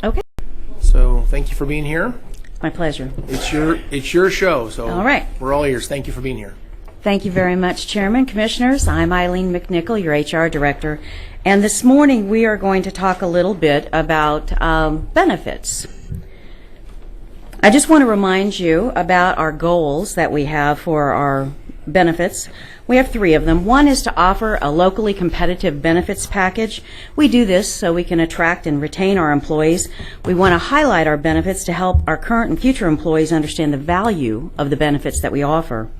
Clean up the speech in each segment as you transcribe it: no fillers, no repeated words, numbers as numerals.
Okay. So thank you for being here. My pleasure. It's your show, so All right. We're all ears. Thank you for being here. Thank you very much, Chairman, Commissioners. I'm Eileen McNichol, your HR Director, and this morning we are going to talk a little bit about benefits. I just want to remind you about our goals that we have for our benefits. We have 3 of them. One is to offer a locally competitive benefits package. We do this so we can attract and retain our employees. We want to highlight our benefits to help our current and future employees understand the value of the benefits that we offer.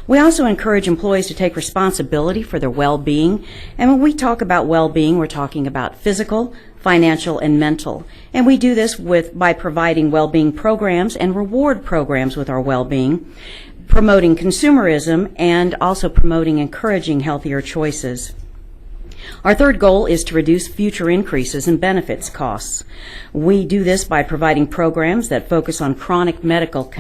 We also encourage employees to take responsibility for their well-being. And when we talk about well-being, we're talking about physical, financial, and mental. And we do this by providing well-being programs and reward programs with our well-being, promoting consumerism, and also promoting encouraging healthier choices. Our third goal is to reduce future increases in benefits costs. We do this by providing programs that focus on chronic medical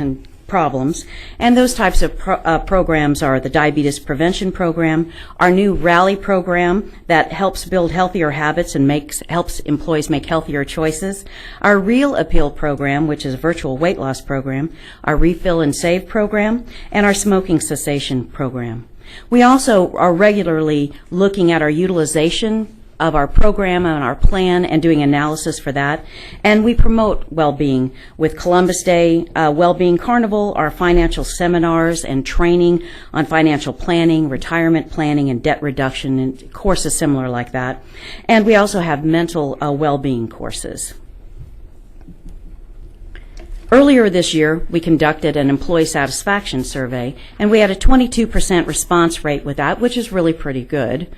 problems, and those types of programs are the Diabetes Prevention Program, our new Rally program that helps build healthier habits and helps employees make healthier choices, our Real Appeal program, which is a virtual weight loss program, our Refill and Save program, and our smoking cessation program. We also are regularly looking at our utilization of our program and our plan and doing analysis for that. And we promote well-being with Columbus Day Well-Being Carnival, our financial seminars and training on financial planning, retirement planning, and debt reduction, and courses similar like that. And we also have mental well-being courses. Earlier this year, we conducted an employee satisfaction survey, and we had a 22% response rate with that, which is really pretty good.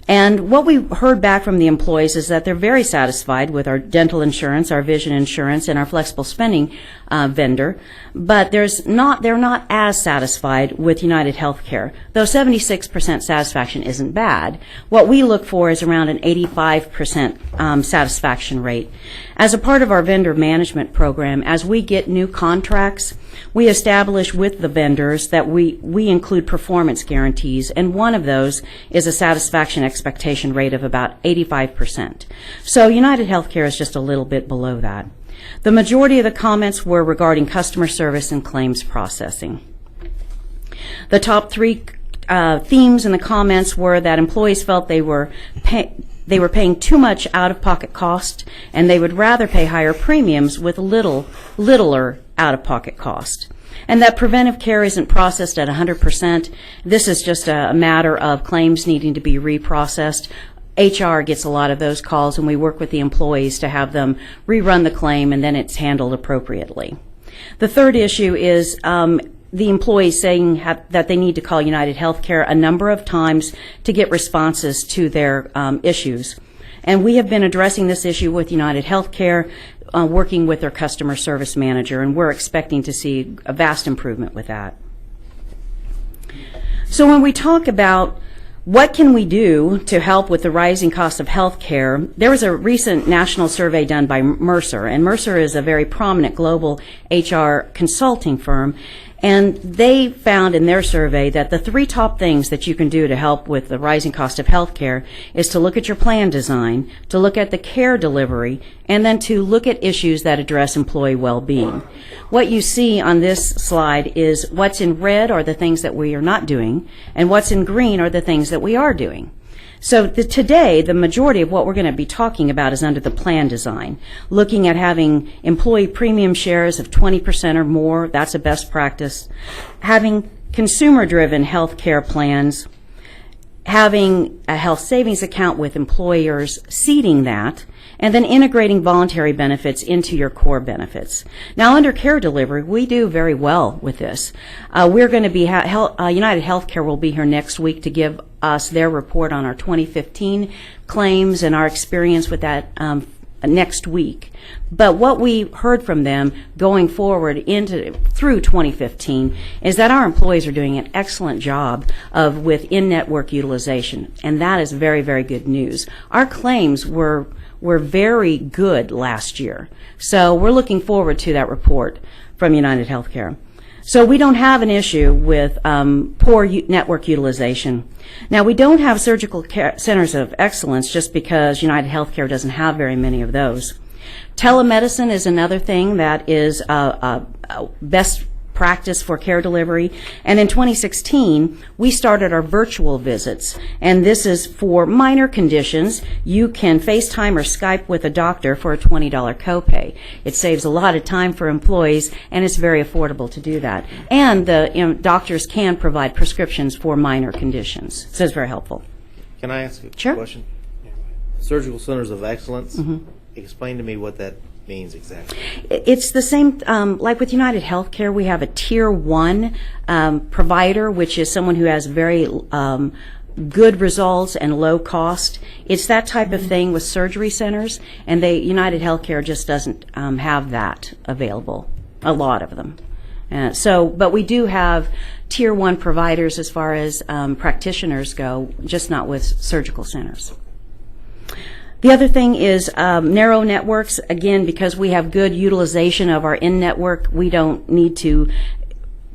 And what we heard back from the employees is that they're very satisfied with our dental insurance, our vision insurance, and our flexible spending vendor, but they're not as satisfied with United Healthcare. Though 76% satisfaction isn't bad, what we look for is around an 85% satisfaction rate. As a part of our vendor management program, as we get new contracts, we establish with the vendors that we include performance guarantees, and one of those is a satisfaction expectation rate of about 85%. So United Healthcare is just a little bit below that. The majority of the comments were regarding customer service and claims processing. The top 3 themes in the comments were that employees felt they were paying too much out-of-pocket cost, and they would rather pay higher premiums with littler out-of-pocket cost. And that preventive care isn't processed at 100%. This is just a matter of claims needing to be reprocessed. HR gets a lot of those calls, and we work with the employees to have them rerun the claim, and then it's handled appropriately. The third issue is the employees saying that they need to call United Healthcare a number of times to get responses to their issues. And we have been addressing this issue with United Healthcare, working with their customer service manager, and we're expecting to see a vast improvement with that. So when we talk about what can we do to help with the rising cost of health care, there was a recent national survey done by Mercer, and Mercer is a very prominent global HR consulting firm, and they found in their survey that the 3 top things that you can do to help with the rising cost of health care is to look at your plan design, to look at the care delivery, and then to look at issues that address employee well-being. What you see on this slide is what's in red are the things that we are not doing, and what's in green are the things that we are doing. So today, the majority of what we're going to be talking about is under the plan design, looking at having employee premium shares of 20% or more. That's a best practice. Having consumer-driven health care plans, having a health savings account with employers seeding that, and then integrating voluntary benefits into your core benefits. Now, under care delivery, we do very well with this. We're going to be, United Healthcare will be here next week to give us their report on our 2015 claims and our experience with that next week. But what we heard from them going forward through 2015 is that our employees are doing an excellent job with in-network utilization, and that is very, very good news. Our claims were very good last year, so we're looking forward to that report from United Healthcare. So we don't have an issue with poor network utilization. Now, we don't have surgical care centers of excellence just because United Healthcare doesn't have very many of those. Telemedicine is another thing that is best practice for care delivery. And in 2016, we started our virtual visits. And this is for minor conditions. You can FaceTime or Skype with a doctor for a $20 copay. It saves a lot of time for employees, and it's very affordable to do that. And the doctors can provide prescriptions for minor conditions. So it's very helpful. Can I ask a Sure. question? Surgical Centers of Excellence. Explain to me what that means exactly. It's the same, like with United Healthcare, we have a Tier 1 provider, which is someone who has very good results and low cost. It's that type of thing with surgery centers, and United Healthcare just doesn't have that available, a lot of them. But we do have Tier 1 providers as far as practitioners go, just not with surgical centers. The other thing is narrow networks. Again, because we have good utilization of our in-network, we don't need to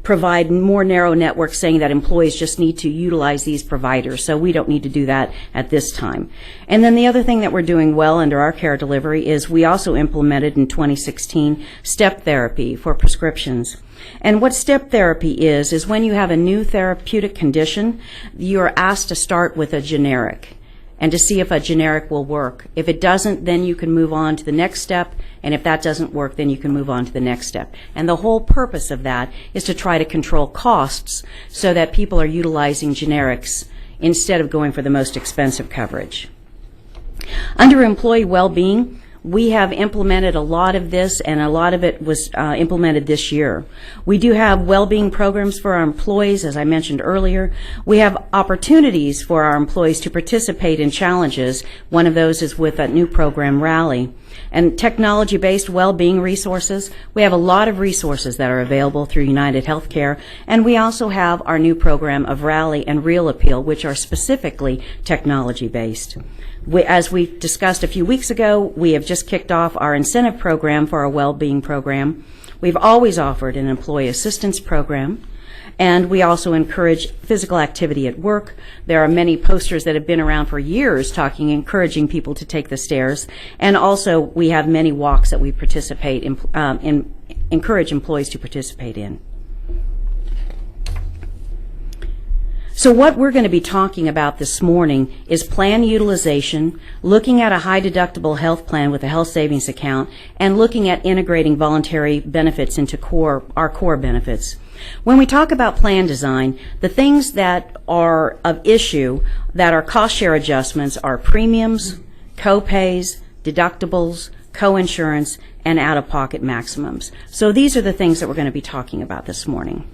provide more narrow networks saying that employees just need to utilize these providers. So we don't need to do that at this time. And then the other thing that we're doing well under our care delivery is we also implemented in 2016 step therapy for prescriptions. And what step therapy is when you have a new therapeutic condition, you're asked to start with a generic and to see if a generic will work. If it doesn't, then you can move on to the next step, and if that doesn't work, then you can move on to the next step. And the whole purpose of that is to try to control costs so that people are utilizing generics instead of going for the most expensive coverage. Under employee well-being, we have implemented a lot of this, and a lot of it was implemented this year. We do have well-being programs for our employees, as I mentioned earlier. We have opportunities for our employees to participate in challenges. One of those is with a new program, Rally. And technology-based well-being resources, we have a lot of resources that are available through United Healthcare, and we also have our new program of Rally and Real Appeal, which are specifically technology-based. As we discussed a few weeks ago, we have just kicked off our incentive program for our well-being program. We've always offered an employee assistance program, and we also encourage physical activity at work. There are many posters that have been around for years encouraging people to take the stairs, and also we have many walks that we participate in, encourage employees to participate in. So what we're going to be talking about this morning is plan utilization, looking at a high deductible health plan with a health savings account, and looking at integrating voluntary benefits into our core benefits. When we talk about plan design, the things that are of issue that are cost share adjustments are premiums, co-pays, deductibles, co-insurance, and out-of-pocket maximums. So these are the things that we're going to be talking about this morning.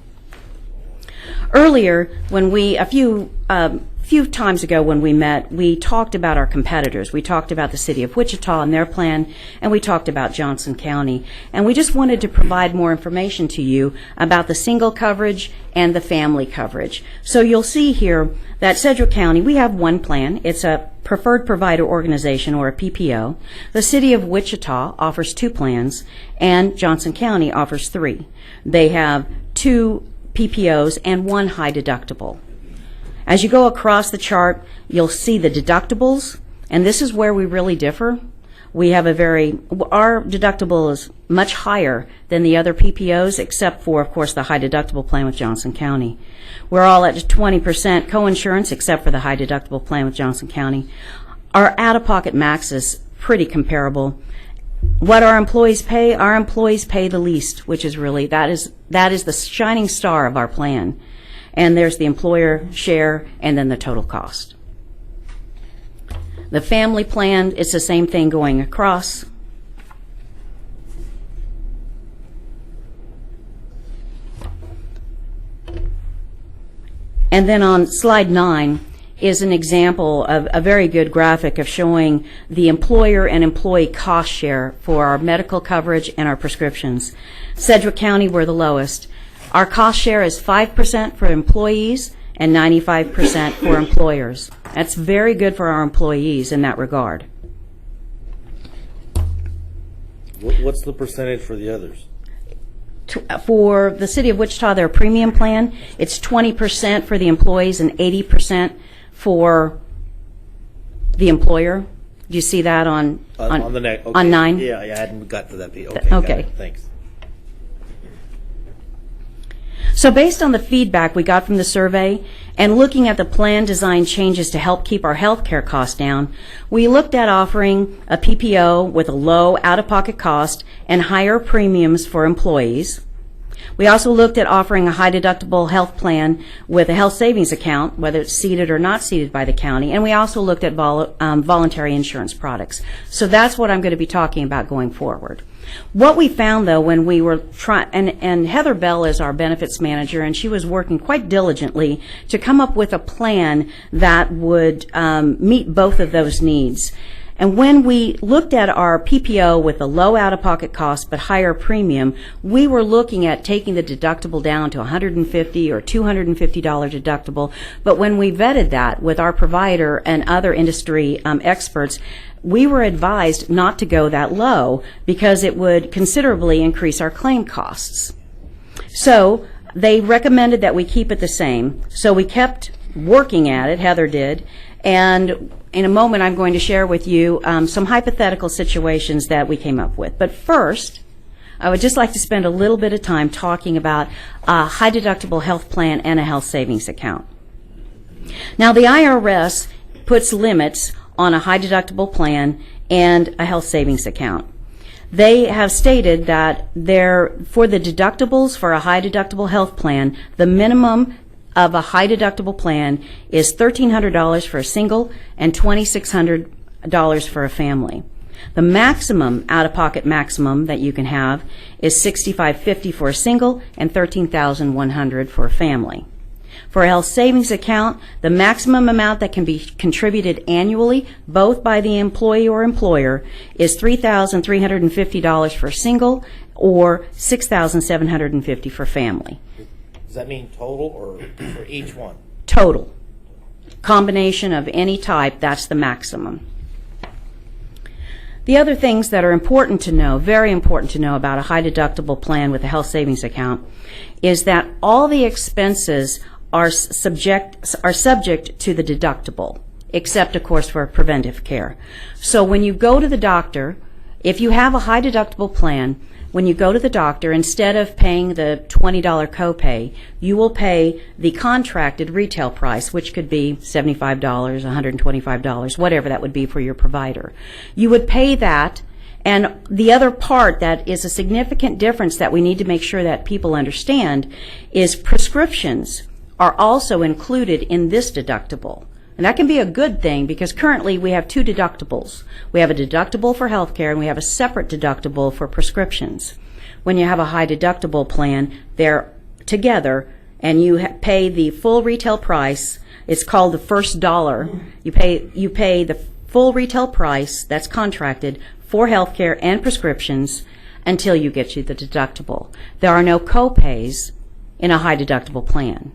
Earlier, when a few times ago when we met, we talked about our competitors. We talked about the City of Wichita and their plan, and we talked about Johnson County. And we just wanted to provide more information to you about the single coverage and the family coverage. So you'll see here that Sedgwick County, we have one plan. It's a preferred provider organization, or a PPO. The City of Wichita offers 2 plans, and Johnson County offers 3. They have 2 PPOs and 1 high deductible. As you go across the chart, you'll see the deductibles, and this is where we really differ. We have our deductible is much higher than the other PPOs, except for, of course, the high deductible plan with Johnson County. We're all at 20% co-insurance, except for the high deductible plan with Johnson County. Our out-of-pocket max is pretty comparable. What our employees pay the least, which is really, that is the shining star of our plan. And there's the employer share and then the total cost. The family plan, it's the same thing going across. And then on slide 9 is an example of a very good graphic of showing the employer and employee cost share for our medical coverage and our prescriptions. Sedgwick County, we're the lowest. Our cost share is 5% for employees and 95% for employers. That's very good for our employees in that regard. What's the percentage for the others? For the City of Wichita, their premium plan, it's 20% for the employees and 80% for the employer. Do you see that on the neck. Okay. on 9? Yeah, I hadn't got to that piece. Okay. Okay. Got it. Thanks. So based on the feedback we got from the survey and looking at the plan design changes to help keep our health care costs down, we looked at offering a PPO with a low out-of-pocket cost and higher premiums for employees. We also looked at offering a high-deductible health plan with a health savings account, whether it's seated or not seated by the county, and we also looked at voluntary insurance products. So that's what I'm going to be talking about going forward. What we found, though, when we were trying, and Heather Bell is our benefits manager, and she was working quite diligently to come up with a plan that would meet both of those needs. And when we looked at our PPO with a low out-of-pocket cost but higher premium, we were looking at taking the deductible down to $150 or $250 deductible. But when we vetted that with our provider and other industry experts, we were advised not to go that low because it would considerably increase our claim costs. So they recommended that we keep it the same. So we kept working at it, Heather did, and in a moment I'm going to share with you some hypothetical situations that we came up with. But first, I would just like to spend a little bit of time talking about a high deductible health plan and a health savings account. Now the IRS puts limits on a high deductible plan and a health savings account. They have stated that for the deductibles for a high deductible health plan, the minimum of a high deductible plan is $1,300 for a single and $2,600 for a family. The maximum out-of-pocket maximum that you can have is $6,550 for a single and $13,100 for a family. For a health savings account, the maximum amount that can be contributed annually, both by the employee or employer, is $3,350 for a single or $6,750 for family. Does that mean total or for each one? Total. Combination of any type, that's the maximum. The other things that are important to know, very important to know about a high deductible plan with a health savings account, is that all the expenses are subject to the deductible, except, of course, for preventive care. So when you go to the doctor, if you have a high deductible plan, when you go to the doctor, instead of paying the $20 copay, you will pay the contracted retail price, which could be $75, $125, whatever that would be for your provider. You would pay that, and the other part that is a significant difference that we need to make sure that people understand is prescriptions are also included in this deductible. And that can be a good thing because currently we have two deductibles. We have a deductible for health care and we have a separate deductible for prescriptions. When you have a high deductible plan, they're together and you pay the full retail price. It's called the first dollar. You pay the full retail price that's contracted for health care and prescriptions until you get to the deductible. There are no copays in a high deductible plan.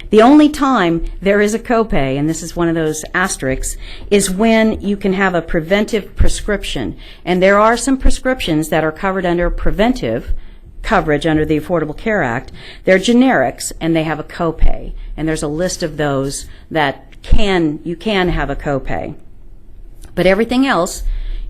The only time there is a copay, and this is one of those asterisks, is when you can have a preventive prescription. And there are some prescriptions that are covered under preventive coverage under the Affordable Care Act. They're generics, and they have a copay. And there's a list of those that you can have a copay. But everything else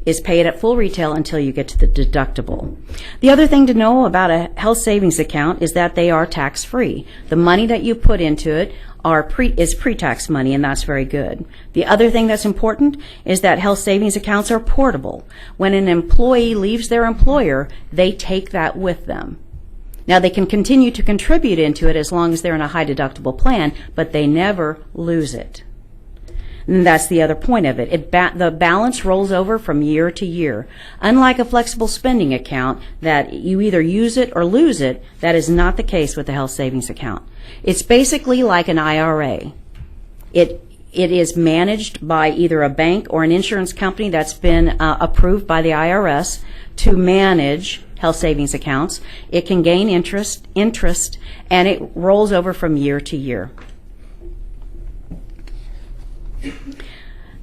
is paid at full retail until you get to the deductible. The other thing to know about a health savings account is that they are tax-free. The money that you put into it is pre-tax money, and that's very good. The other thing that's important is that health savings accounts are portable. When an employee leaves their employer, they take that with them. Now, they can continue to contribute into it as long as they're in a high deductible plan, but they never lose it. And that's the other point of it. The balance rolls over from year to year. Unlike a flexible spending account that you either use it or lose it, that is not the case with the health savings account. It's basically like an IRA. It is managed by either a bank or an insurance company that's been approved by the IRS to manage health savings accounts. It can gain interest, and it rolls over from year to year.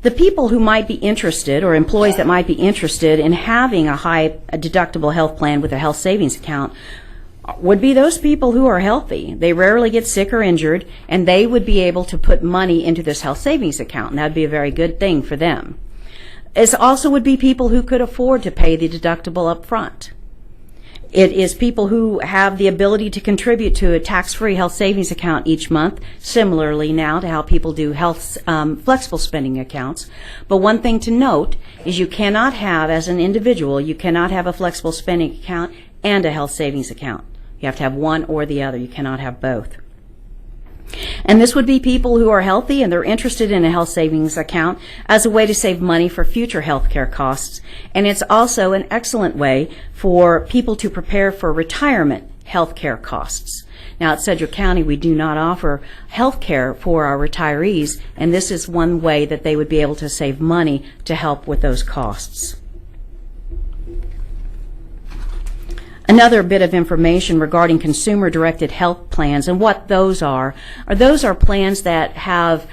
The people who might be interested, or employees that might be interested in having a high deductible health plan with a health savings account, would be those people who are healthy. They rarely get sick or injured, and they would be able to put money into this health savings account, and that would be a very good thing for them. It also would be people who could afford to pay the deductible up front. It is people who have the ability to contribute to a tax-free health savings account each month, similarly now to how people do health flexible spending accounts. But one thing to note is you cannot have, as an individual, you cannot have a flexible spending account and a health savings account. You have to have one or the other. You cannot have both. And this would be people who are healthy and they're interested in a health savings account as a way to save money for future health care costs. And it's also an excellent way for people to prepare for retirement health care costs. Now at Sedgwick County, we do not offer health care for our retirees, and this is one way that they would be able to save money to help with those costs. Another bit of information regarding consumer-directed health plans and what those are plans that have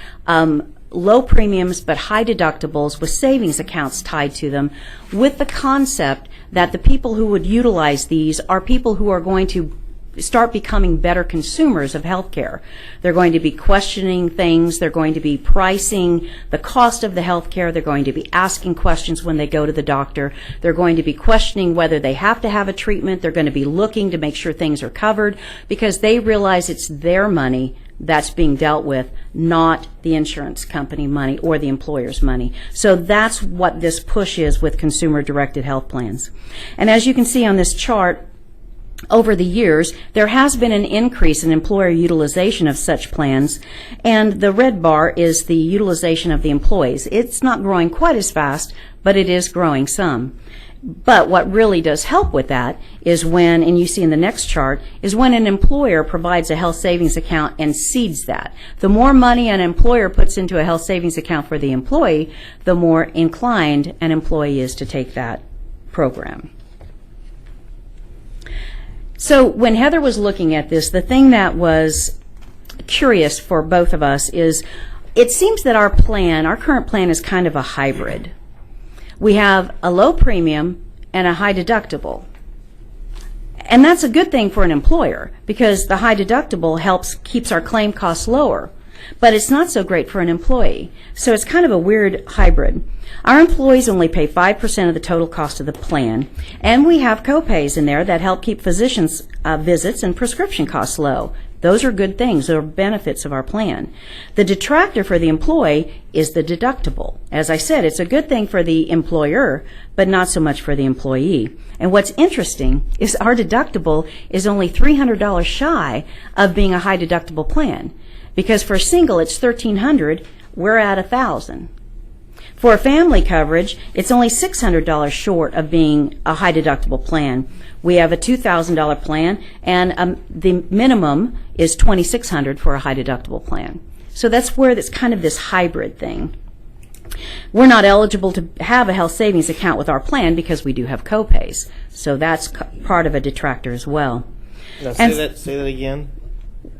low premiums but high deductibles with savings accounts tied to them, with the concept that the people who would utilize these are people who are going to start becoming better consumers of health care. They're going to be questioning things. They're going to be pricing the cost of the health care. They're going to be asking questions when they go to the doctor. They're going to be questioning whether they have to have a treatment. They're going to be looking to make sure things are covered because they realize it's their money that's being dealt with, not the insurance company money or the employer's money. So that's what this push is with consumer-directed health plans. And as you can see on this chart, over the years, there has been an increase in employer utilization of such plans, and the red bar is the utilization of the employees. It's not growing quite as fast, but it is growing some. But what really does help with that is when, and you see in the next chart, is when an employer provides a health savings account and seeds that. The more money an employer puts into a health savings account for the employee, the more inclined an employee is to take that program. So when Heather was looking at this, the thing that was curious for both of us is it seems that our current plan is kind of a hybrid. We have a low premium and a high deductible. And that's a good thing for an employer because the high deductible keeps our claim costs lower. But it's not so great for an employee. So it's kind of a weird hybrid. Our employees only pay 5% of the total cost of the plan, and we have co-pays in there that help keep physicians' visits and prescription costs low. Those are good things. Those are benefits of our plan. The detractor for the employee is the deductible. As I said, it's a good thing for the employer, but not so much for the employee. And what's interesting is our deductible is only $300 shy of being a high deductible plan. Because for a single, it's $1,300, we're at $1,000. For a family coverage, it's only $600 short of being a high deductible plan. We have a $2,000 plan, and the minimum is $2,600 for a high deductible plan. So that's where it's kind of this hybrid thing. We're not eligible to have a health savings account with our plan because we do have co-pays. So that's part of a detractor as well. Now say that again.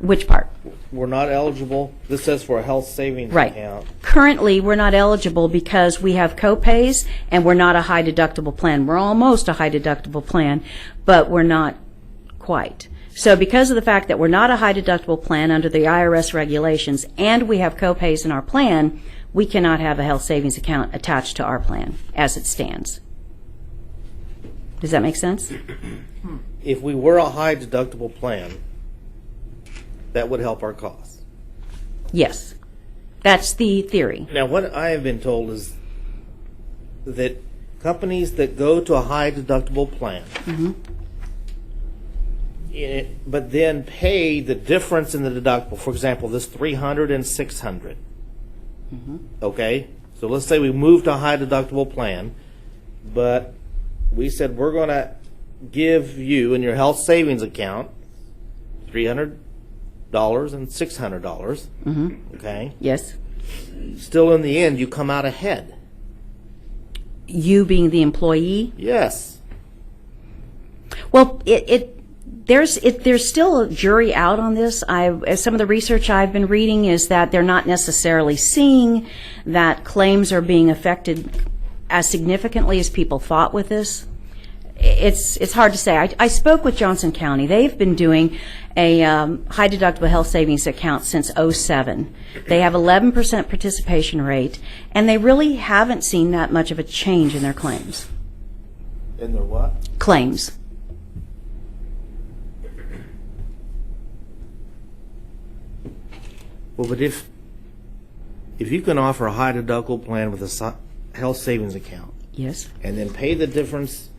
Which part? We're not eligible. This says for a health savings account. Currently, we're not eligible because we have co-pays and we're not a high deductible plan. We're almost a high deductible plan, but we're not quite. So because of the fact that we're not a high deductible plan under the IRS regulations and we have co-pays in our plan, we cannot have a health savings account attached to our plan as it stands. Does that make sense? If we were a high deductible plan, that would help our costs. Yes. That's the theory. Now, what I have been told is that companies that go to a high deductible plan, but then pay the difference in the deductible, for example, this $300 and $600. Okay? So let's say we moved to a high deductible plan, but we said we're going to give you in your health savings account $300 and $600. Okay? Yes. Still, in the end, you come out ahead. You being the employee? Yes. Well, there's still a jury out on this. Some of the research I've been reading is that they're not necessarily seeing that claims are being affected as significantly as people thought with this. it's hard to say. I spoke with Johnson County. They've been doing a high deductible health savings account since '07. They have 11% participation rate, and they really haven't seen that much of a change in their claims. In their what? Claims. Well, but if you can offer a high deductible plan with a health savings account, Yes. and then pay the difference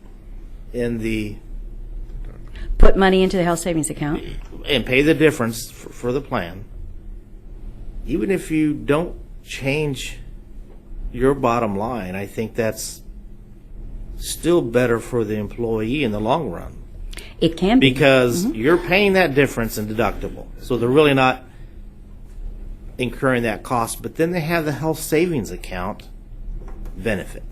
in the Put money into the health savings account. and pay the difference for the plan, even if you don't change your bottom line, I think that's still better for the employee in the long run, It can be. because you're paying that difference in deductible, so they're really not incurring that cost. But then they have the health savings account benefit.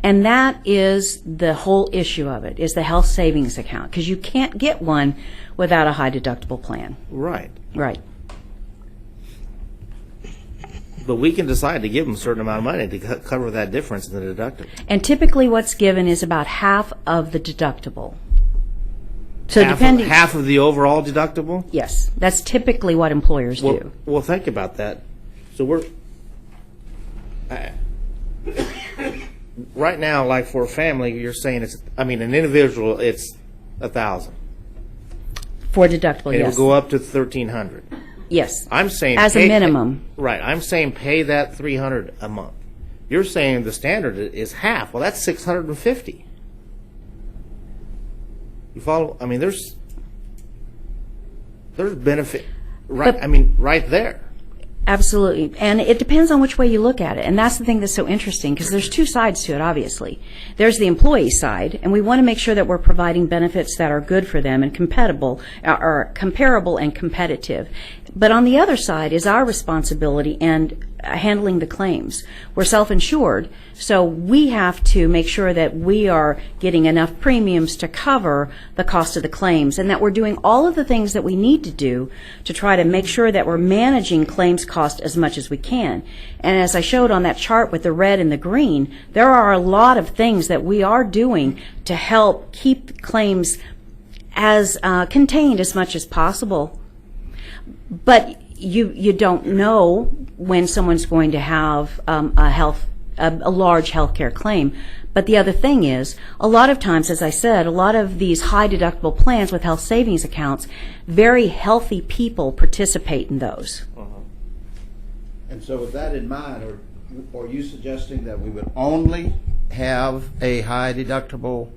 And that is the whole issue of it, is the health savings account, because you can't get one without a high deductible plan. Right. Right. But we can decide to give them a certain amount of money to cover that difference in the deductible. And typically what's given is about half of the deductible. So half depending... half of the overall deductible? Yes, that's typically what employers do. Well, think about that. So we're right now, like for a family, you're saying an individual, it's 1,000. For deductible, It'll yes. go up to 1,300. Yes. I'm saying As a minimum. Right. I'm saying pay that 300 a month. You're saying the standard is half. Well, that's 650. You follow? I mean, there's benefit, right? Right there. Absolutely. And it depends on which way you look at it. And that's the thing that's so interesting, because there's two sides to it, obviously. There's the employee side, and we want to make sure that we're providing benefits that are good for them and comparable and competitive. But on the other side is our responsibility and handling the claims. We're self-insured, so we have to make sure that we are getting enough premiums to cover the cost of the claims, and that we're doing all of the things that we need to do to try to make sure that we're managing claims cost as much as we can. And as I showed on that chart with the red and the green, there are a lot of things that we are doing to help keep claims as contained as much as possible. But you don't know when someone's going to have a large health care claim. But the other thing is, a lot of times, as I said, a lot of these high deductible plans with health savings accounts, very healthy people participate in those. And so with that in mind, are you suggesting that we would only have a high deductible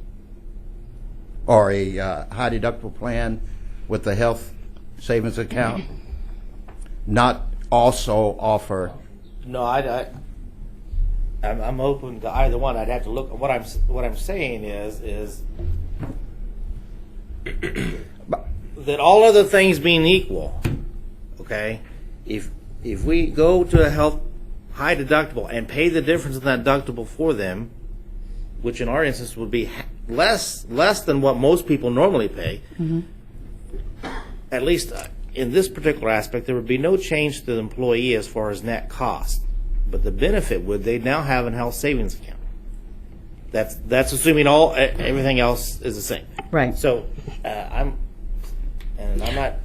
or a high deductible plan with the health savings account, not also offer? No, I'm open to either one. I'd have to look. What I'm saying is that all other things being equal, okay, if we go to a high deductible and pay the difference in that deductible for them, which in our instance would be less than what most people normally pay, at least in this particular aspect, there would be no change to the employee as far as net cost. But the benefit would, they now have a health savings account. That's assuming everything else is the same. Right. So I'm not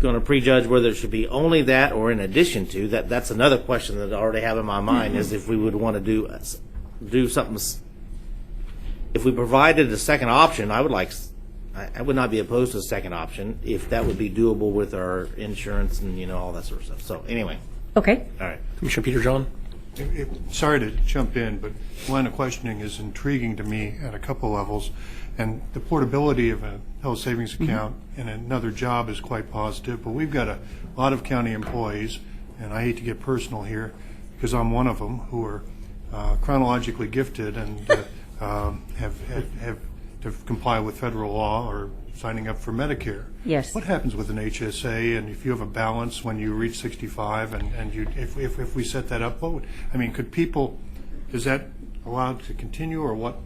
going to prejudge whether it should be only that or in addition to that. That's another question that I already have in my mind, is if we would want to do something. If we provided a second option, I would not be opposed to a second option if that would be doable with our insurance and all that sort of stuff. So anyway. Okay. All right. Commissioner Peter John. Sorry to jump in, but line of questioning is intriguing to me at a couple levels. And the portability of a health savings account in another job is quite positive. But we've got a lot of county employees, and I hate to get personal here because I'm one of them, who are chronologically gifted and have to comply with federal law or signing up for Medicare. Yes. What happens with an HSA, and if you have a balance when you reach 65, and if we set that up, could people, is that allowed to continue, or what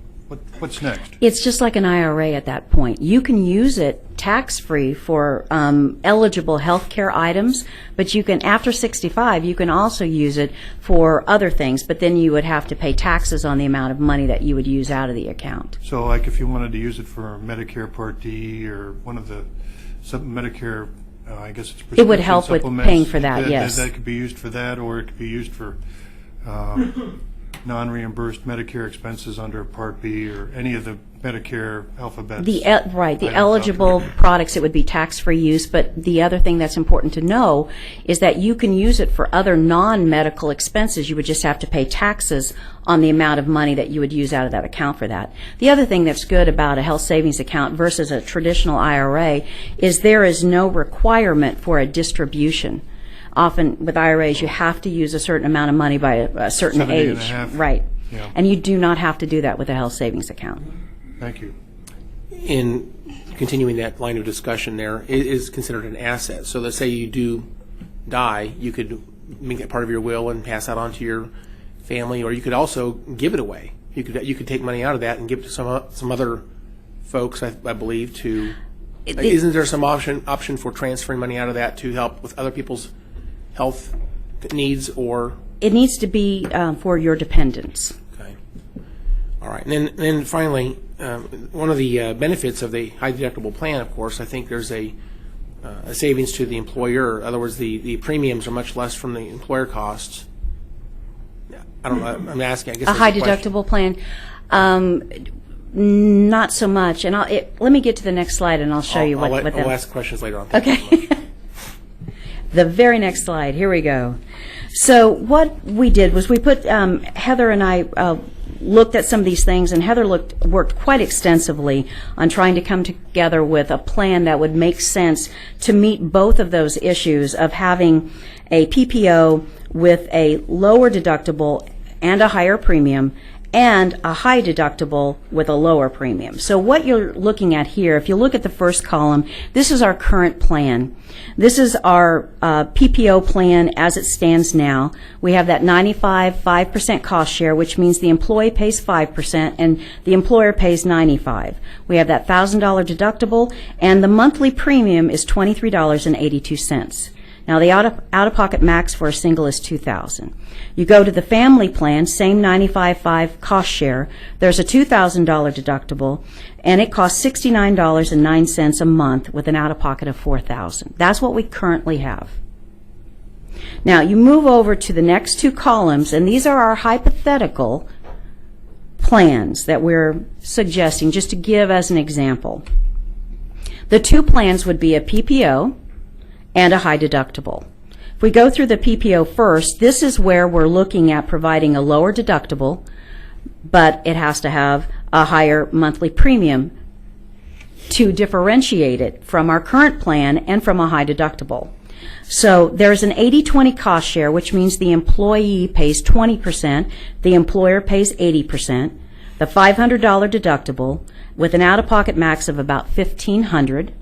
What's next? It's just like an IRA at that point. You can use it tax-free for eligible health care items, but you can, after 65, you can also use it for other things, but then you would have to pay taxes on the amount of money that you would use out of the account. So like if you wanted to use it for Medicare Part D or one of the Medicare, I guess it's It would help with supplements, paying for that, yes. That could be used for that, or it could be used for non-reimbursed Medicare expenses under Part B or any of the Medicare alphabets. The items eligible out there. products, it would be tax-free use, but the other thing that's important to know is that you can use it for other non-medical expenses. You would just have to pay taxes on the amount of money that you would use out of that account for that. The other thing that's good about a health savings account versus a traditional IRA is there is no requirement for a distribution. Often with IRAs, you have to use a certain amount of money by a certain 70 and a age. half. Right. Yeah. And you do not have to do that with a health savings account. Thank you. In continuing that line of discussion there, it is considered an asset. So let's say you do die, you could make that part of your will and pass that on to your family, or you could also give it away. You could take money out of that and give it to some other folks, I believe, to... Isn't there some option for transferring money out of that to help with other people's health needs, or... It needs to be for your dependents. Okay. All right. And then finally, one of the benefits of the high deductible plan, of course, I think there's a savings to the employer. In other words, the premiums are much less from the employer costs. I don't know. I'm asking. I guess A that's high the question. deductible plan, not so much. And let me get to the next slide, and I'll show you what that. I'll ask questions later on. Thank you so Okay. much. The very next slide. Here we go. So what we did was we put Heather and I looked at some of these things, and Heather worked quite extensively on trying to come together with a plan that would make sense to meet both of those issues of having a PPO with a lower deductible and a higher premium, and a high deductible with a lower premium. So what you're looking at here, if you look at the first column, this is our current plan. This is our PPO plan as it stands now. We have that 5% cost share, which means the employee pays 5% and the employer pays 95%. We have that $1,000 deductible, and the monthly premium is $23.82. Now, the out-of-pocket max for a single is $2,000. You go to the family plan, same 95.5 cost share. There's a $2,000 deductible, and it costs $69.09 a month with an out-of-pocket of $4,000. That's what we currently have. Now, you move over to the next two columns, and these are our hypothetical plans that we're suggesting, just to give as an example. The two plans would be a PPO and a high deductible. If we go through the PPO first, this is where we're looking at providing a lower deductible, but it has to have a higher monthly premium to differentiate it from our current plan and from a high deductible. So there's an 80-20 cost share, which means the employee pays 20%, the employer pays 80%, the $500 deductible with an out-of-pocket max of about $1,500.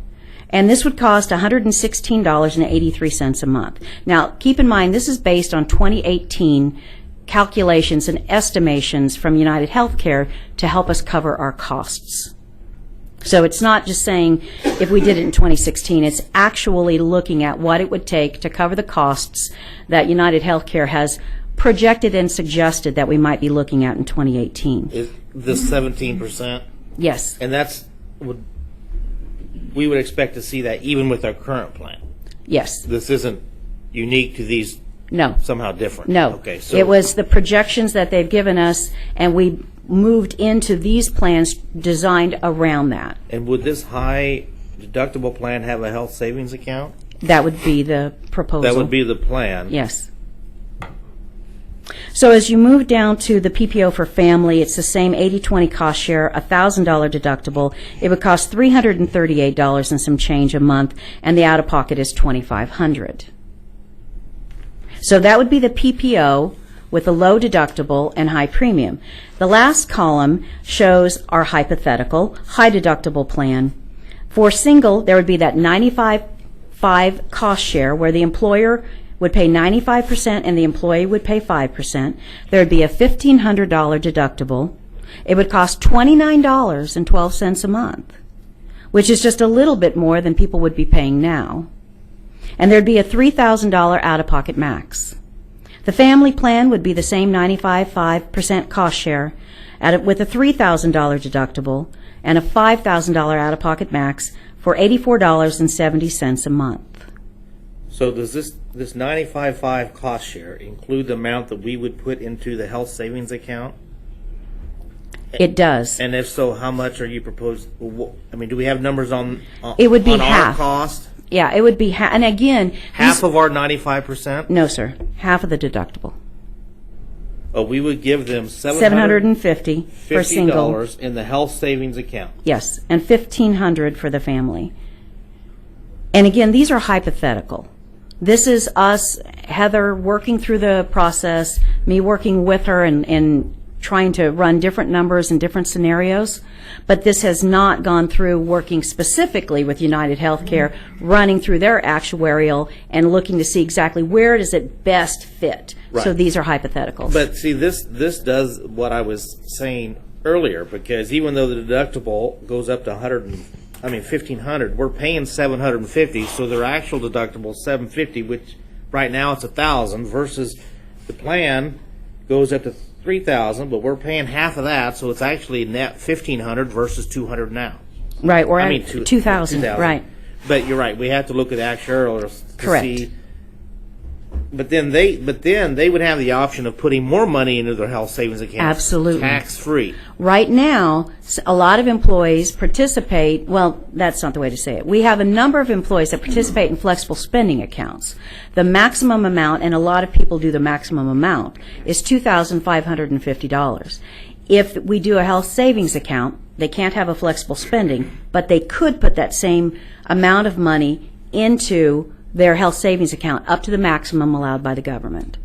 And this would cost $116.83 a month. Now, keep in mind, this is based on 2018 calculations and estimations from United Healthcare to help us cover our costs. So it's not just saying if we did it in 2016, it's actually looking at what it would take to cover the costs that United Healthcare has projected and suggested that we might be looking at in 2018. Is this 17%? Yes. And we would expect to see that even with our current plan. Yes. This isn't unique to these. No. Somehow different. No. Okay. So it was the projections that they've given us, and we moved into these plans designed around that. And would this high deductible plan have a health savings account? That would be the proposal. That would be the plan. Yes. So as you move down to the PPO for family, it's the same 80-20 cost share, $1,000 deductible. It would cost $338 and some change a month, and the out-of-pocket is $2,500. So that would be the PPO with a low deductible and high premium. The last column shows our hypothetical high deductible plan. For single, there would be that 95.5 cost share where the employer would pay 95% and the employee would pay 5%. There would be a $1,500 deductible It would cost $29.12 a month, which is just a little bit more than people would be paying now. And there'd be a $3,000 out-of-pocket max. The family plan would be the same 95.5% cost share with a $3,000 deductible and a $5,000 out-of-pocket max for $84.70 a month. So does this 95.5 cost share include the amount that we would put into the health savings account? It does. And if so, how much are you proposed? I mean, do we have numbers on It would be on half. our cost? Yeah, it would be and again, Half of our 95%? no, sir, half of the deductible. Oh, we would give them $750 for single. $750 in the health savings account. Yes, and $1,500 for the family. And again, these are hypothetical. This is us, Heather, working through the process, me working with her and trying to run different numbers and different scenarios. But this has not gone through working specifically with United Healthcare, running through their actuarial and looking to see exactly where does it best fit. Right. So these are hypotheticals. But see, this does what I was saying earlier, because even though the deductible goes up to $1,500, we're paying $750, so their actual deductible is $750, which right now it's $1,000, versus the plan goes up to $3,000, but we're paying half of that, so it's actually net $1,500 versus $200 now. Right, or I mean, 2,000, right. But you're right. We have to look at actuarials to Correct. see. But then they would have the option of putting more money into their health savings account. Absolutely. Tax free. Right now, a lot of employees participate, well, that's not the way to say it. We have a number of employees that participate in flexible spending accounts. The maximum amount, and a lot of people do the maximum amount, is $2,550. If we do a health savings account, they can't have a flexible spending, but they could put that same amount of money into their health savings account up to the maximum allowed by the government.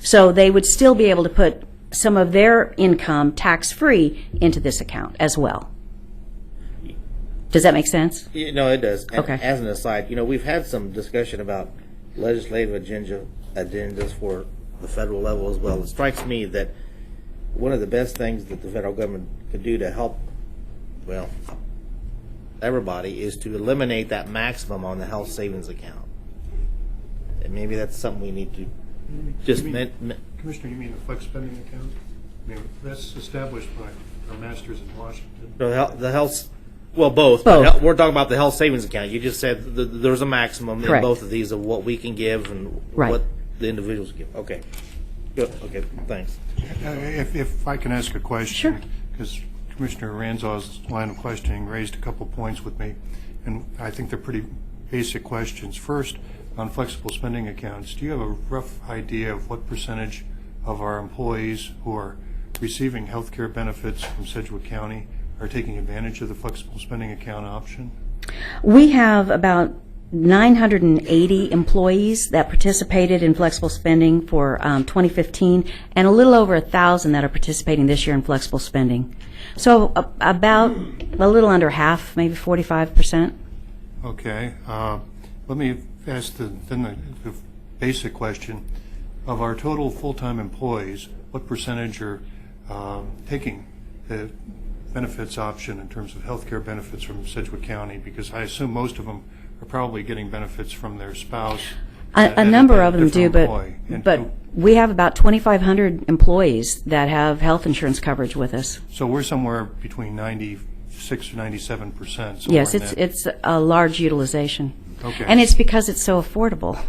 So they would still be able to put some of their income tax-free into this account as well. Does that make sense? No, it does. And Okay. as an aside, we've had some discussion about legislative agendas for the federal level as well. It strikes me that one of the best things that the federal government could do to help, well, everybody, is to eliminate that maximum on the health savings account. And maybe that's something we need to just... Commissioner, you mean the flex spending account? I mean, that's established by our masters in Washington. The health, well, both. Both. But we're talking about the health savings account. You just said there's a maximum Correct. in both of these of what we can give and Right. what the individuals give. Okay. Good. Okay, thanks. If I can ask a question. Sure. Because Commissioner Ranzau's line of questioning raised a couple points with me, and I think they're pretty basic questions. First, on flexible spending accounts, do you have a rough idea of what percentage of our employees who are receiving health care benefits from Sedgwick County are taking advantage of the flexible spending account option? We have about 980 employees that participated in flexible spending for 2015, and a little over 1,000 that are participating this year in flexible spending. So about a little under half, maybe 45%. Okay. Let me ask the basic question. Of our total full-time employees, what percentage are taking the benefits option in terms of health care benefits from Sedgwick County? Because I assume most of them are probably getting benefits from their spouse. A number of them do, different but employee. we have about 2,500 employees that have health insurance coverage with us. So we're somewhere between 96 to 97%. Yes, it's a large utilization. Okay. And it's because it's so affordable.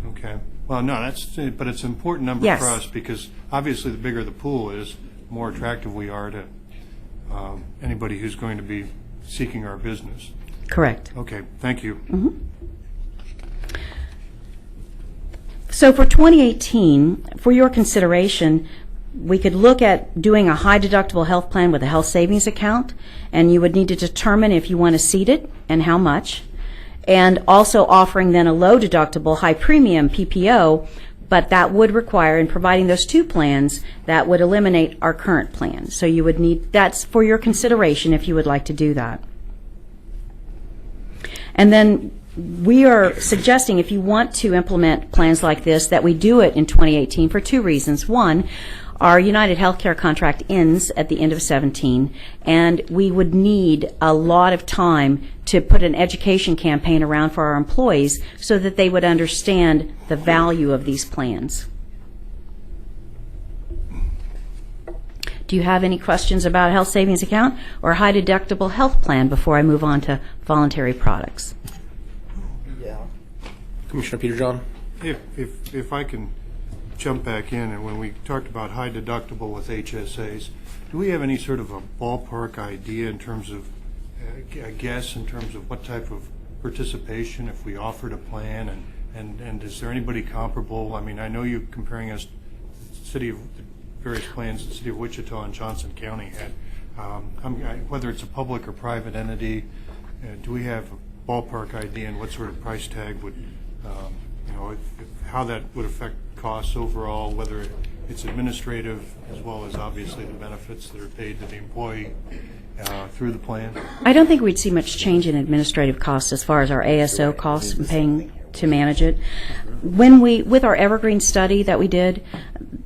Okay. Well, no, but it's an important number Yes. for us, because obviously the bigger the pool is, the more attractive we are to anybody who's going to be seeking our business. Correct. Okay, thank you. Mm-hmm. So for 2018, for your consideration, we could look at doing a high deductible health plan with a health savings account, and you would need to determine if you want to seed it and how much, and also offering then a low deductible, high premium PPO, but that would require, in providing those two plans, that would eliminate our current plan. So you would need, that's for your consideration if you would like to do that. And then we are suggesting, if you want to implement plans like this, that we do it in 2018 for two reasons. One, Our United Healthcare contract ends at the end of 17, and we would need a lot of time to put an education campaign around for our employees so that they would understand the value of these plans. Do you have any questions about a health savings account or a high deductible health plan before I move on to voluntary products? Yeah. Commissioner Peter John? If I can jump back in, and when we talked about high deductible with HSAs, do we have any sort of a ballpark idea in terms of, a guess in terms of what type of participation if we offered a plan, and is there anybody comparable? I mean, I know you're comparing us to the various plans the city of Wichita and Johnson County had. Whether it's a public or private entity, do we have a ballpark idea and what sort of price tag would, how that would affect costs overall, whether it's administrative as well as obviously the benefits that are paid to the employee through the plan? I don't think we'd see much change in administrative costs as far as our ASO costs and paying to manage it. With our Evergreen study that we did,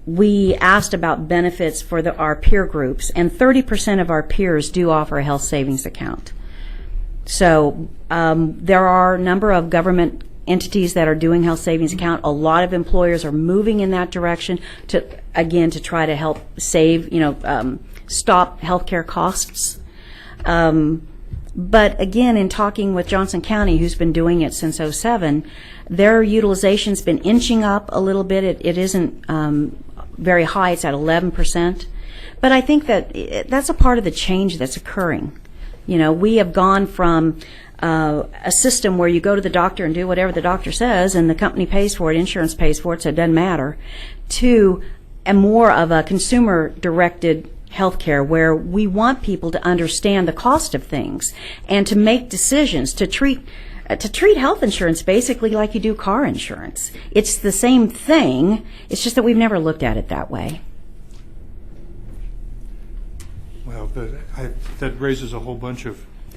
we asked about benefits for our peer groups, and 30% of our peers do offer a health savings account. So there are a number of government entities that are doing health savings account. A lot of employers are moving in that direction to try to help save, stop healthcare costs. But again, in talking with Johnson County, who's been doing it since '07, their utilization's been inching up a little bit. It isn't very high. It's at 11%. But I think that's a part of the change that's occurring. We have gone from a system where you go to the doctor and do whatever the doctor says and the company pays for it, insurance pays for it, so it doesn't matter, to a more of a consumer-directed healthcare where we want people to understand the cost of things and to make decisions, to treat health insurance basically like you do car insurance. It's the same thing, it's just that we've never looked at it that way. Well, that raises a whole bunch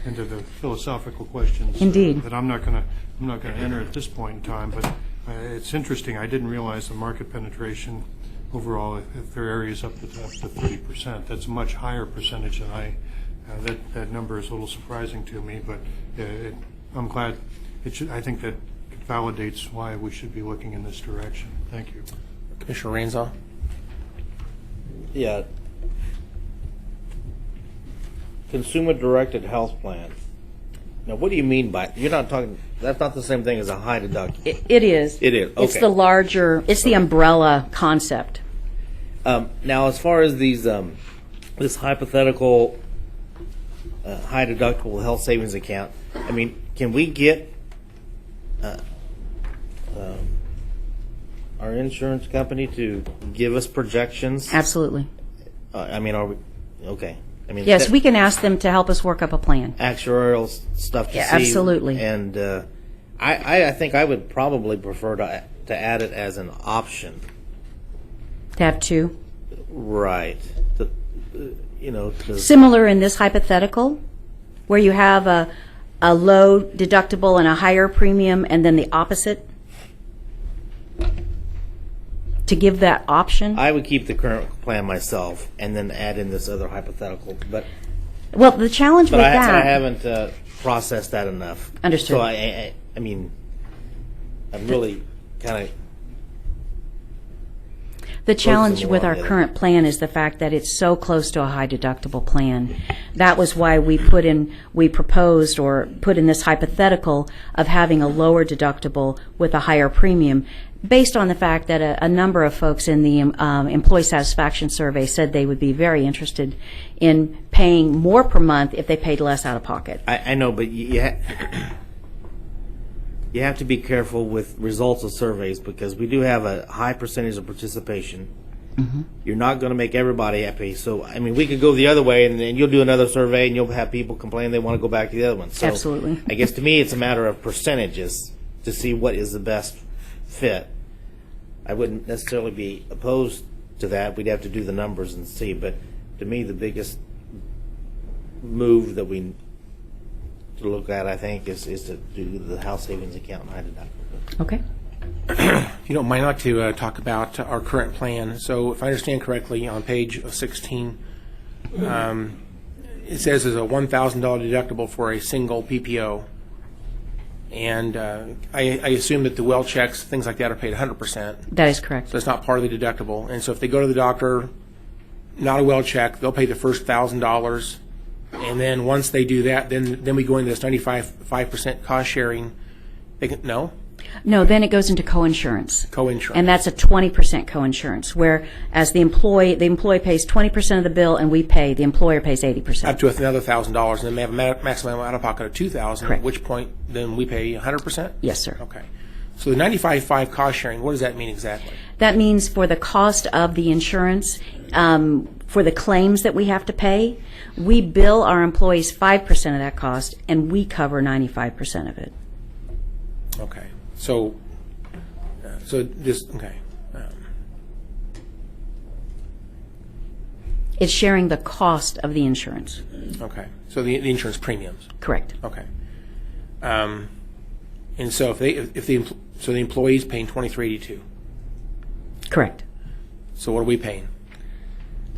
into the philosophical questions. Indeed. That I'm not going to enter at this point in time. But it's interesting. I didn't realize the market penetration overall, if there are areas up to 30%, that's a much higher percentage than that number is a little surprising to me. But I'm glad. I think that validates why we should be looking in this direction. Thank you. Commissioner Ranzau? Yeah. Consumer-directed health plan. Now, what do you mean by, you're not talking, that's not the same thing as a high deductible. It is. It is, okay. It's the larger, it's the umbrella concept. Now, as far as these, this hypothetical high deductible health savings account, I mean, can we get our insurance company to give us projections? Absolutely. I mean, are we, okay. I mean, Yes, we can ask them to help us work up a plan. actuarial stuff to see. Absolutely. And I think I would probably prefer to add it as an option. To have two. Right. Similar in this hypothetical, where you have a low deductible and a higher premium, and then the opposite, to give that option. I would keep the current plan myself and then add in this other hypothetical. But The challenge with I that. haven't processed that enough. Understood. So I mean, I'm really kind of. The challenge more with on our the other. current plan is the fact that it's so close to a high deductible plan. That was why we proposed or put in this hypothetical of having a lower deductible with a higher premium, based on the fact that a number of folks in the employee satisfaction survey said they would be very interested in paying more per month if they paid less out of pocket. I know, but you have to be careful with results of surveys because we do have a high percentage of participation. Mm-hmm. You're not going to make everybody happy. So, I mean, we could go the other way, and then you'll do another survey, and you'll have people complain they want to go back to the other one. So Absolutely. I guess to me it's a matter of percentages to see what is the best fit. I wouldn't necessarily be opposed to that. We'd have to do the numbers and see. But to me, the biggest move that we to look at, I think, is to do the house savings account and high deductible. Okay. if you don't mind, I'd like to talk about our current plan. So if I understand correctly, on page 16, it says there's a $1,000 deductible for a single PPO. And I assume that the well checks, things like that, are paid 100%. That is correct. So it's not part of the deductible. And so if they go to the doctor, not a well check, they'll pay the first $1,000. And then once they do that, then we go into this 95% cost sharing. They can, no? No, then it goes into coinsurance. Coinsurance. And that's a 20% coinsurance, where as the employee pays 20% of the bill and the employer pays 80%. Up to another $1,000, and then they have a maximum out-of-pocket of $2,000, Correct. at which point then we pay 100%? Yes, sir. Okay. So the 95.5 cost sharing, what does that mean exactly? That means for the cost of the insurance, for the claims that we have to pay, we bill our employees 5% of that cost, and we cover 95% of it. Okay. So this, okay. It's sharing the cost of the insurance. Okay. So the insurance premiums. Correct. Okay. And so so the employee's paying $23.82. Correct. So what are we paying?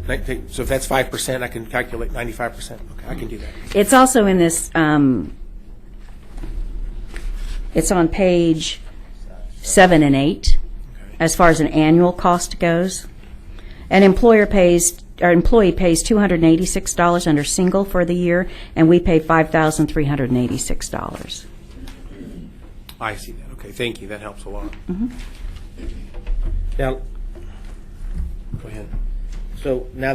So if that's 5%, I can calculate 95%. Okay, I can do that. It's also in this, it's on page 7 and 8, as far as an annual cost goes. An employee pays $286 under single for the year, and we pay $5,386. I see that. Okay, thank you. That helps a lot. Now, Go ahead. so now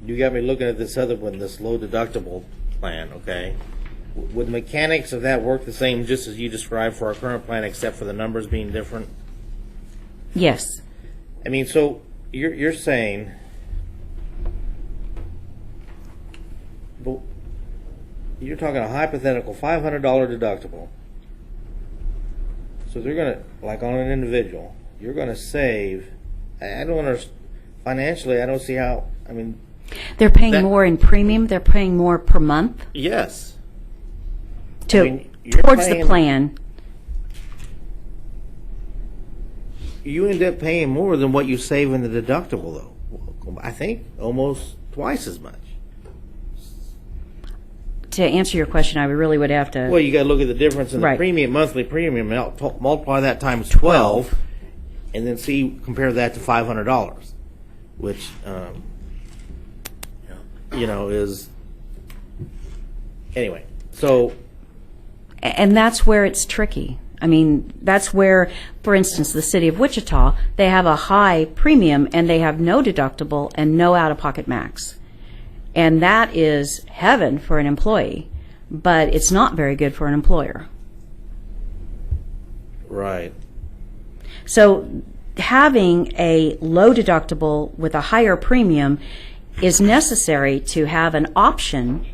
you got me looking at this other one, this low deductible plan, okay? Would the mechanics of that work the same just as you described for our current plan, except for the numbers being different? Yes. I mean, so you're saying, but you're talking a hypothetical $500 deductible. So they're gonna, like on an individual, you're gonna save. I don't understand financially. I don't see how. I mean, They're paying more in premium. They're paying more per month yes. I mean, you're towards the paying- plan. You end up paying more than what you save in the deductible, though. I think almost twice as much. To answer your question, I really would have to. Well, you got to look at the difference in the Right. premium, monthly premium, multiply that times 12, and then compare that to $500, which, is anyway. So, And that's where it's tricky. I mean, that's where, for instance, the city of Wichita, they have a high premium and they have no deductible and no out-of-pocket max. And that is heaven for an employee, but it's not very good for an employer. right. So having a low deductible with a higher premium is necessary to have an option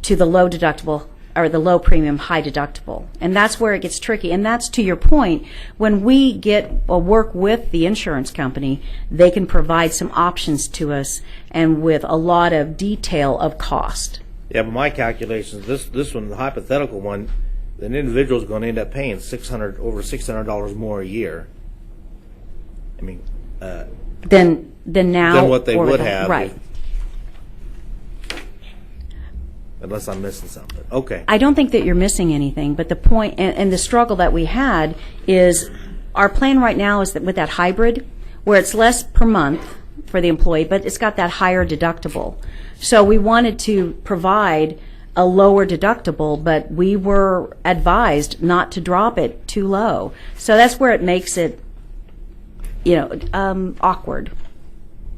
to the low deductible or the low premium, high deductible. And that's where it gets tricky. And that's to your point, when we work with the insurance company, they can provide some options to us and with a lot of detail of cost. Yeah, but my calculations, this one, the hypothetical one, an individual is going to end up paying over $600 more a year. I mean, Than now. than what they or would the- have. Right. Unless I'm missing something. Okay. I don't think that you're missing anything, but the point and the struggle that we had is our plan right now is that with that hybrid, where it's less per month for the employee, but it's got that higher deductible. So we wanted to provide a lower deductible, but we were advised not to drop it too low. So that's where it makes it, awkward,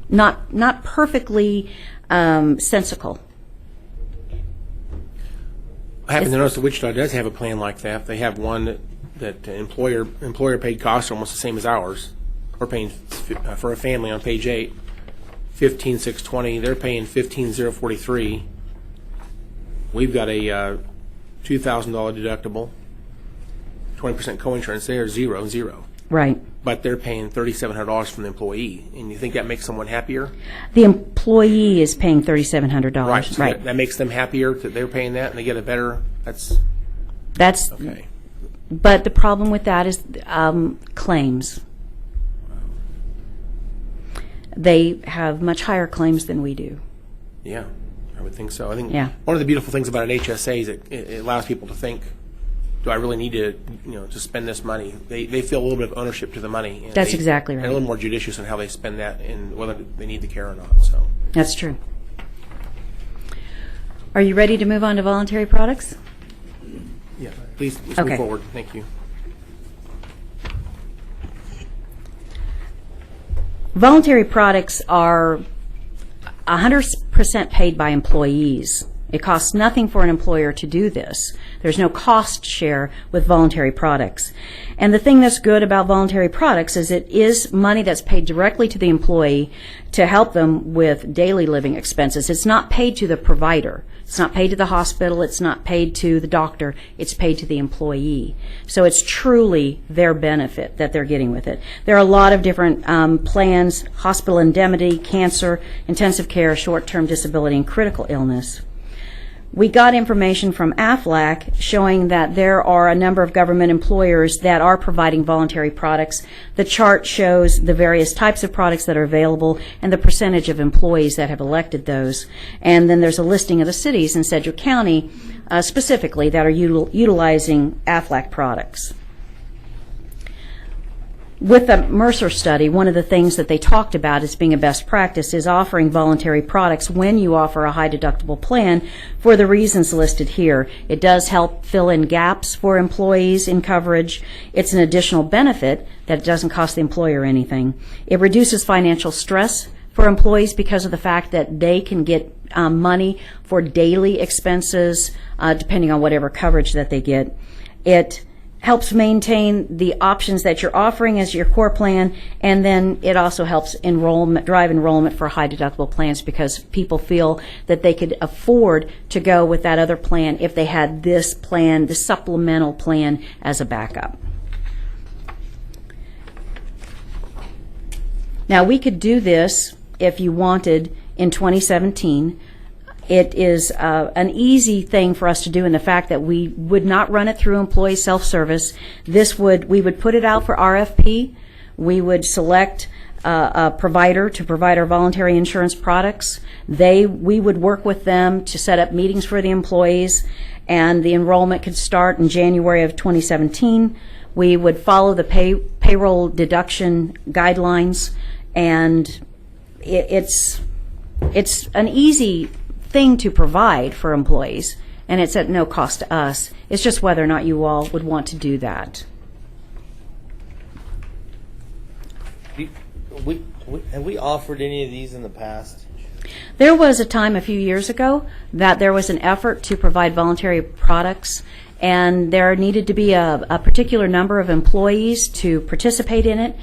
not perfectly sensical. I happen to notice that Wichita does have a plan like that. They have one that employer paid costs are almost the same as ours. We're paying for a family on page 8, $15,620. They're paying $15,043. We've got a $2,000 deductible, 20% coinsurance. They are zero, Right. but they're paying $3,700 from the employee. And you think that makes someone happier? The employee is paying $3,700. Right. So Right. that makes them happier that they're paying that and they get a better. That's That's okay. But the problem with that is claims. They have much higher claims than we do. Yeah, I would think so. I think Yeah. one of the beautiful things about an HSA is it allows people to think, do I really need to, to spend this money? They feel a little bit of ownership to the money. And That's exactly right. And a little more judicious in how they spend that and whether they need the care or not. So, That's true. Are you ready to move on to voluntary products? yeah, please let's Okay. move forward. Thank you. Voluntary products are 100% paid by employees. It costs nothing for an employer to do this. There's no cost share with voluntary products. And the thing that's good about voluntary products is it is money that's paid directly to the employee to help them with daily living expenses. It's not paid to the provider. It's not paid to the hospital. It's not paid to the doctor. It's paid to the employee. So it's truly their benefit that they're getting with it. There are a lot of different plans: hospital indemnity, cancer, intensive care, short-term disability, and critical illness. We got information from AFLAC showing that there are a number of government employers that are providing voluntary products. The chart shows the various types of products that are available and the percentage of employees that have elected those. And then there's a listing of the cities in Sedgwick County specifically that are utilizing AFLAC products. With the Mercer study, one of the things that they talked about as being a best practice is offering voluntary products when you offer a high deductible plan for the reasons listed here. It does help fill in gaps for employees in coverage. It's an additional benefit that doesn't cost the employer anything. It reduces financial stress for employees because of the fact that they can get money for daily expenses depending on whatever coverage that they get. It helps maintain the options that you're offering as your core plan, and then it also helps drive enrollment for high deductible plans because people feel that they could afford to go with that other plan if they had this plan, the supplemental plan, as a backup. Now, we could do this if you wanted in 2017. It is an easy thing for us to do in the fact that we would not run it through employee self-service. We would put it out for RFP. We would select a provider to provide our voluntary insurance products. We would work with them to set up meetings for the employees, and the enrollment could start in January of 2017. We would follow the payroll deduction guidelines, and it's an easy thing to provide for employees, and it's at no cost to us. It's just whether or not you all would want to do that. Have we offered any of these in the past? There was a time a few years ago that there was an effort to provide voluntary products, and there needed to be a particular number of employees to participate in it.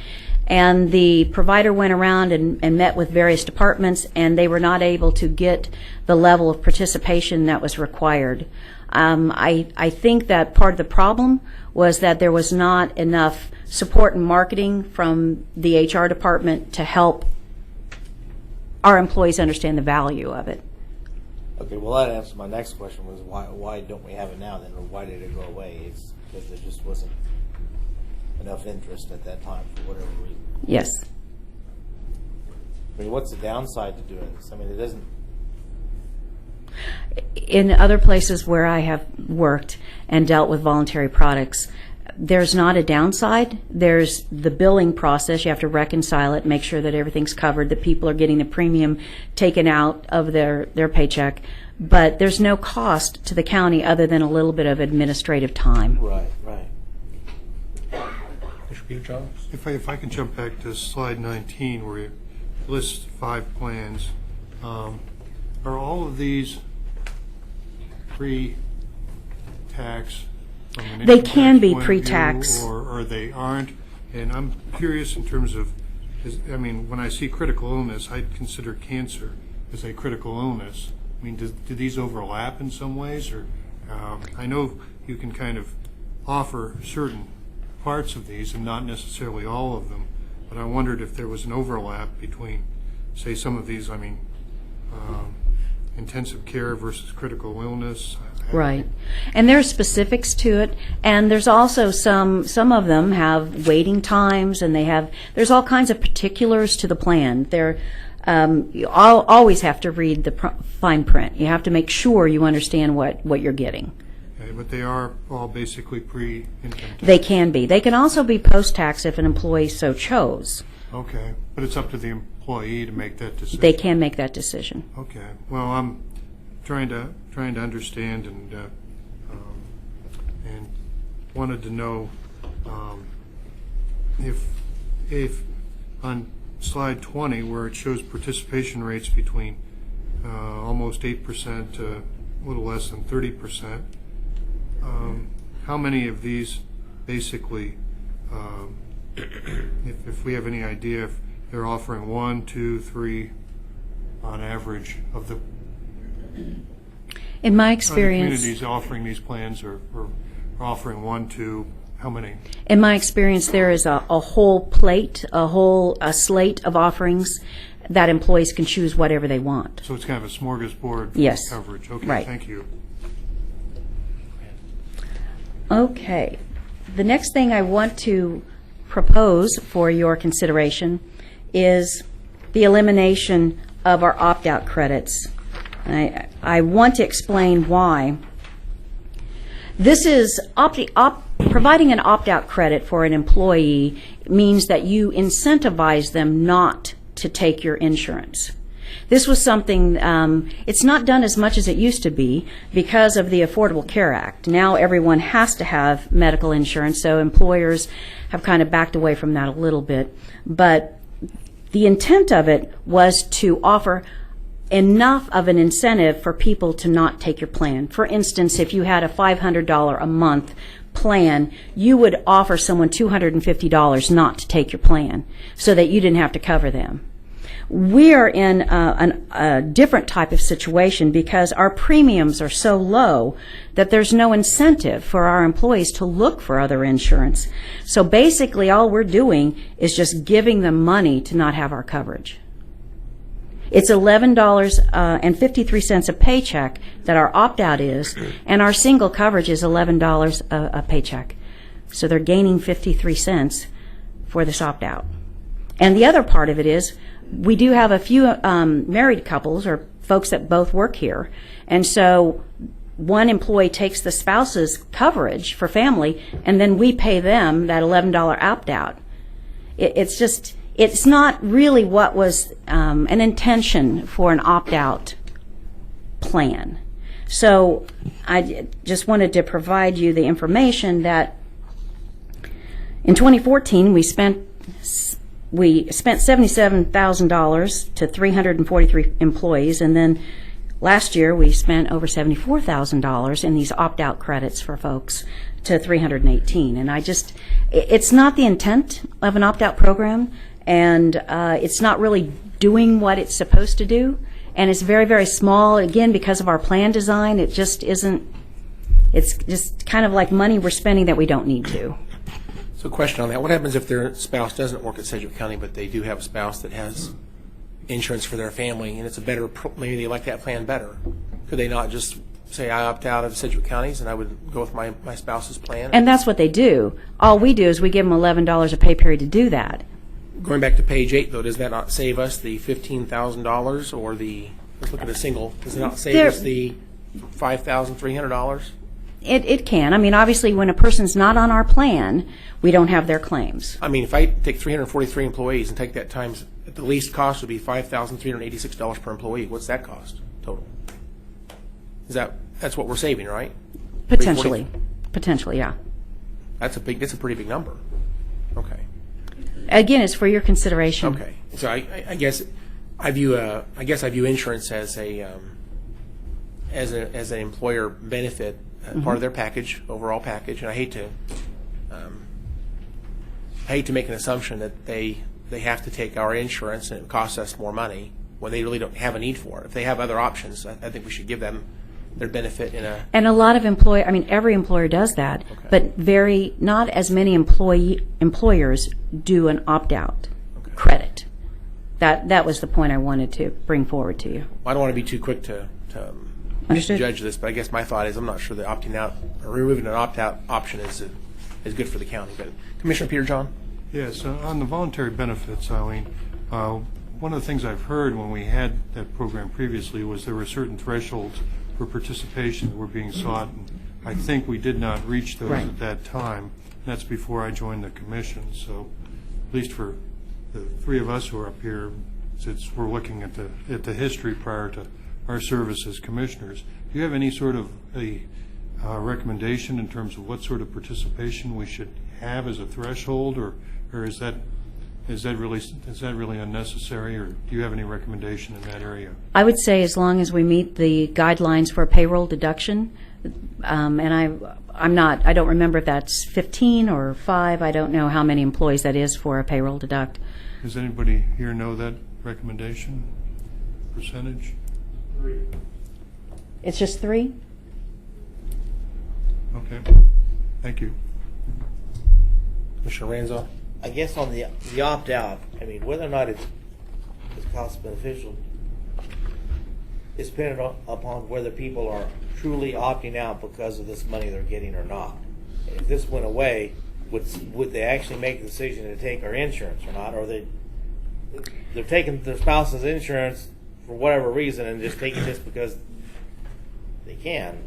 And the provider went around and met with various departments, and they were not able to get the level of participation that was required. I think that part of the problem was that there was not enough support and marketing from the HR department to help our employees understand the value of it. Okay, well, that answers my next question was why don't we have it now then, or why did it go away? It's because there just wasn't enough interest at that time for whatever reason. Yes. I mean, what's the downside to doing this? I mean, it doesn't. In other places where I have worked and dealt with voluntary products, there's not a downside. There's the billing process. You have to reconcile it, make sure that everything's covered, that people are getting the premium taken out of their paycheck. But there's no cost to the county other than a little bit of administrative time. Right. If I can jump back to slide 19 where you list 5 plans, are all of these pre-tax? From an They income can tax be point of pre-tax. view, or they aren't? And I'm curious in terms of, when I see critical illness, I'd consider cancer as a critical illness. I mean, do these overlap in some ways? Or I know you can kind of offer certain parts of these and not necessarily all of them, but I wondered if there was an overlap between, say, some of these, intensive care versus critical illness. Right. And there's specifics to it, and there's also some of them have waiting times, and there's all kinds of particulars to the plan. You always have to read the fine print. You have to make sure you understand what you're getting. Okay, but they are all basically pre-income tax. They can be. They can also be post-tax if an employee so chose. Okay, but it's up to the employee to make that decision. They can make that decision. Okay. Well, I'm trying to understand and wanted to know if on slide 20 where it shows participation rates between almost 8% to a little less than 30%, how many of these basically, if we have any idea if they're offering 1, 2, 3 on average of the In my other experience, communities offering these plans or offering 1, 2, how many? in my experience, there is a whole plate, a slate of offerings that employees can choose whatever they want. So it's kind of a smorgasbord for Yes. coverage. Okay, Right. thank you. Okay. The next thing I want to propose for your consideration is the elimination of our opt-out credits. I want to explain why. This is providing an opt-out credit for an employee means that you incentivize them not to take your insurance. This was something, it's not done as much as it used to be because of the Affordable Care Act. Now everyone has to have medical insurance, so employers have kind of backed away from that a little bit. But the intent of it was to offer enough of an incentive for people to not take your plan. For instance, if you had a $500 a month plan, you would offer someone $250 not to take your plan so that you didn't have to cover them. We are in a different type of situation because our premiums are so low that there's no incentive for our employees to look for other insurance. So basically all we're doing is just giving them money to not have our coverage. It's $11.53 a paycheck that our opt-out is, and our single coverage is $11 a paycheck. So they're gaining 53 cents for this opt-out. And the other part of it is we do have a few married couples or folks that both work here. And so one employee takes the spouse's coverage for family, and then we pay them that $11 opt-out. It's not really what was an intention for an opt-out plan. So I just wanted to provide you the information that in 2014 we spent $77,000 to 343 employees, and then last year we spent over $74,000 in these opt-out credits for folks to 318. And it's not the intent of an opt-out program, and it's not really doing what it's supposed to do, and it's very, very small. Again, because of our plan design, it just isn't, it's just kind of like money we're spending that we don't need to. So question on that, what happens if their spouse doesn't work at Sedgwick County, but they do have a spouse that has insurance for their family, and it's a better, maybe they like that plan better? Could they not just say, I opt out of Sedgwick County's and I would go with my spouse's plan? And that's what they do. All we do is we give them $11 a pay period to do that. Going back to page 8, though, does that not save us the $15,000 or let's look at a single, does it not save us the $5,300? It can. I mean, obviously, when a person's not on our plan, we don't have their claims. I mean, if I take 343 employees and take that times, the least cost would be $5,386 per employee. What's that cost total? That's what we're saving, right? Potentially. Potentially, yeah. That's a pretty big number. Okay. Again, it's for your consideration. Okay. So I guess I view insurance as an employer benefit, part of their package, overall package, and I hate to make an assumption that they have to take our insurance and it costs us more money when they really don't have a need for it. If they have other options, I think we should give them their benefit in a... And a lot of every employer does that, Okay. but not as many employers do an opt-out credit. That was the point I wanted to bring forward to you. I don't want to be too quick to Understood. judge this, but I guess my thought is I'm not sure that opting out or removing an opt-out option is good for the county. But Commissioner Peter John? Yes, on the voluntary benefits, Eileen, one of the things I've heard when we had that program previously was there were certain thresholds for participation that were being sought. And I think we did not reach those Right. at that time. That's before I joined the commission. So at least for the three of us who are up here, since we're looking at the history prior to our service as commissioners, do you have any sort of a recommendation in terms of what sort of participation we should have as a threshold, or is that really unnecessary, or do you have any recommendation in that area? I would say as long as we meet the guidelines for payroll deduction, and I don't remember if that's 15 or 5. I don't know how many employees that is for a payroll deduct. Does anybody here know that recommendation percentage? 3. It's just 3? Okay, thank you. Commissioner Ranzau? I guess on the opt-out, I mean, whether or not it's cost beneficial is dependent upon whether people are truly opting out because of this money they're getting or not. If this went away, would they actually make the decision to take our insurance or not? Or they're taking their spouse's insurance for whatever reason and just taking this because they can.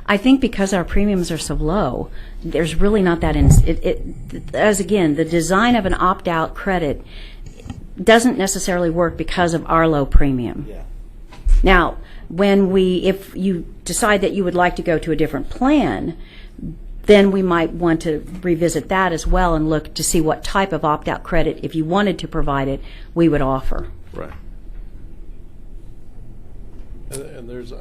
I think because our premiums are so low, there's really not that. As again, the design of an opt-out credit doesn't necessarily work because of our low premium. Yeah. Now, if you decide that you would like to go to a different plan, then we might want to revisit that as well and look to see what type of opt-out credit, if you wanted to provide it, we would offer. Right. And there's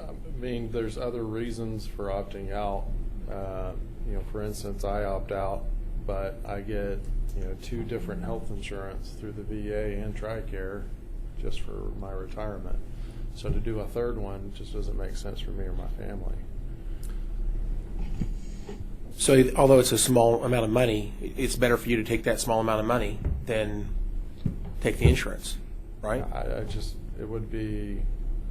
other reasons for opting out. For instance, I opt out, but I get 2 different health insurance through the VA and TRICARE just for my retirement. So to do a third one just doesn't make sense for me or my family. So although it's a small amount of money, it's better for you to take that small amount of money than take the insurance, right? It would be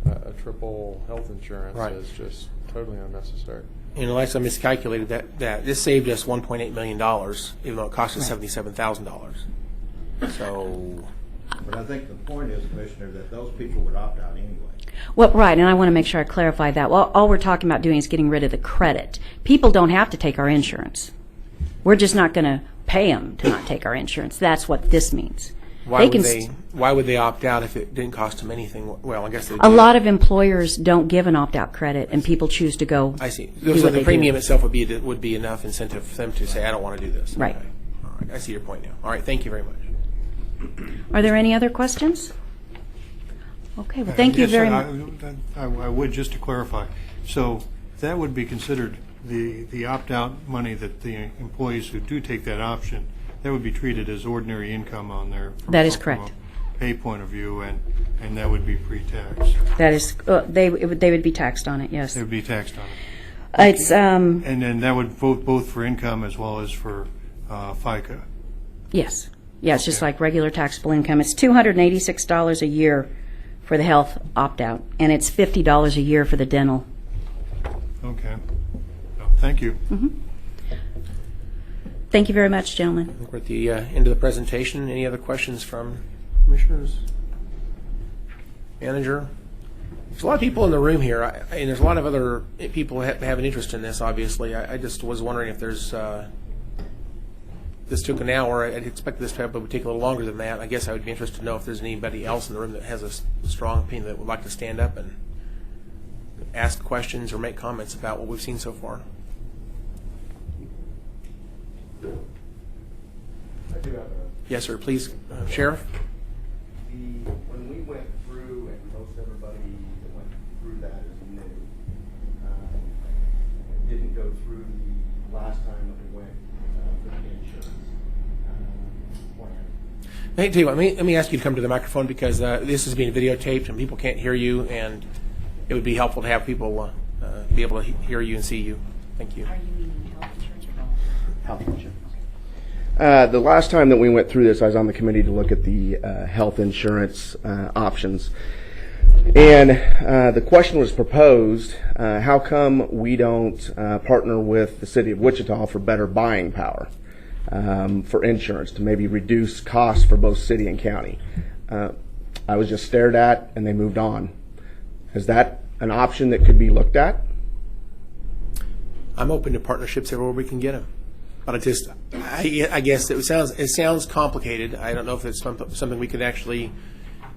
a triple health insurance Right. is just totally unnecessary. And unless I miscalculated that this saved us $1.8 million, even though it cost us $77,000. So, But I think the point is, Commissioner, that those people would opt out anyway. Well, right, and I want to make sure I clarify that. Well, all we're talking about doing is getting rid of the credit. People don't have to take our insurance. We're just not going to pay them to not take our insurance. That's what this means. why would they opt out if it didn't cost them anything? Well, I guess they A lot of employers don't give an opt-out credit, and people choose to go. I see. do So what the they premium do. itself would be enough incentive for them to say, I don't want to do this. Right. Okay. All right. I see your point now. All right. Thank you very much. Are there any other questions? Okay, well, thank you Yes, very much. I would, just to clarify. So that would be considered the opt-out money that the employees who do take that option, that would be treated as ordinary income on there. That is from correct. a pay point of view, and that would be pre-tax. That is, they would be taxed on it, yes. They would be taxed on it. It's, And then that would vote both for income as well as for FICA. yes. Yeah, it's just Okay. like regular taxable income. It's $286 a year for the health opt-out, and it's $50 a year for the dental. Okay. Thank you. Thank you very much, gentlemen. We're at the end of the presentation. Any other questions from commissioners? Manager? There's a lot of people in the room here, and there's a lot of other people who have an interest in this, obviously. I just was wondering if there's, this took an hour. I'd expect this to take a little longer than that. I guess I would be interested to know if there's anybody else in the room that has a strong opinion that would like to stand up and ask questions or make comments about what we've seen so far. I do have a, Yes, sir. Please, Sheriff. when we went through, and most everybody that went through that is new, didn't go through the last time that we went for the insurance plan. Hey, tell you what, let me ask you to come to the microphone because this is being videotaped and people can't hear you, and it would be helpful to have people be able to hear you and see you. Thank you. Are you meaning health insurance or Health insurance. The last time that we went through this, I was on the committee to look at the health insurance options. And the question was proposed, how come we don't partner with the city of Wichita for better buying power for insurance to maybe reduce costs for both city and county? I was just stared at and they moved on. Is that an option that could be looked at? I'm open to partnerships everywhere we can get them. But I guess it sounds complicated. I don't know if it's something we could actually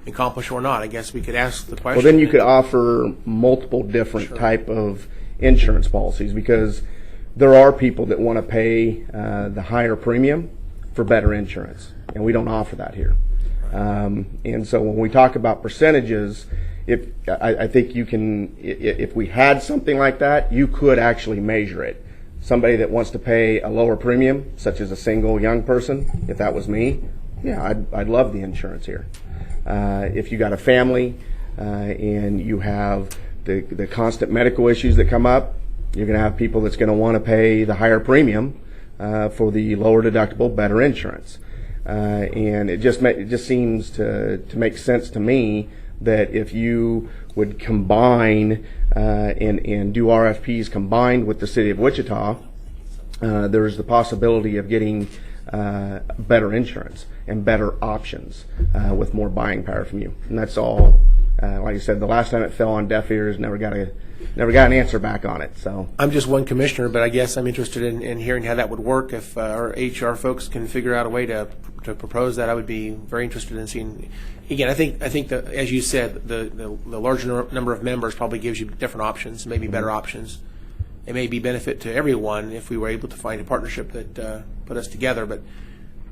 accomplish or not. I guess we could ask the question. Well, then you could offer multiple different type of insurance policies, because there are people that want to pay the higher premium for better insurance, and we don't offer that here. And so when we talk about percentages, I think you can, if we had something like that, you could actually measure it. Somebody that wants to pay a lower premium, such as a single young person, if that was me, yeah, I'd love the insurance here. If you got a family and you have the constant medical issues that come up, you're going to have people that's going to want to pay the higher premium for the lower deductible, better insurance. And it just seems to make sense to me that if you would combine and do RFPs combined with the city of Wichita, there's the possibility of getting better insurance and better options with more buying power from you. And that's all. Like I said, the last time it fell on deaf ears, never got an answer back on it. So I'm just one commissioner, but I guess I'm interested in hearing how that would work. If our HR folks can figure out a way to propose that, I would be very interested in seeing. Again, I think that, as you said, the larger number of members probably gives you different options, maybe better options. It may be benefit to everyone if we were able to find a partnership that put us together. But